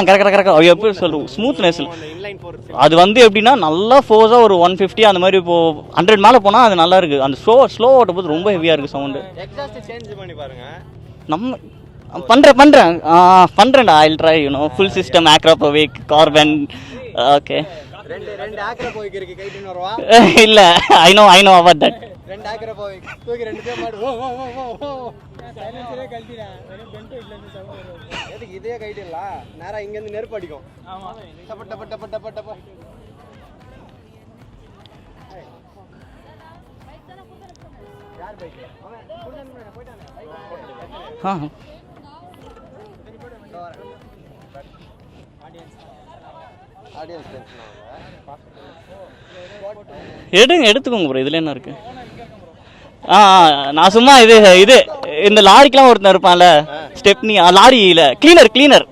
Correct எப்படி சொல்லுவோம் smoothness. அது வந்து எப்படின்னா நல்லா ஃபோர்ஸாக ஒரு 150 அந்த மாதிரி இப்போ 100 மேலே போனால் அது நல்லா இருக்குது. அந்த ஸ்லோ ஓட்டும் போது ரொம்ப ஹெவியாக இருக்குது சவுண்டு. நம்ம பண்ணுறேன்டா. I will try full system Akrapovic carbon. Okay இல்ல ஐ நோ அபவுட் தட். இதே கைட்டில நேரா இங்க இருந்து நெருப்பு அடிக்கும். யார் பைக் எடுத்துக்கோங்க ப்ரோ. இதுல என்ன இருக்கு? நான் சும்மா இது இந்த லாரிக்கெல்லாம் ஒருத்தன் இருப்பான்ல ஸ்டெப்னி லாரியில கிளீனர்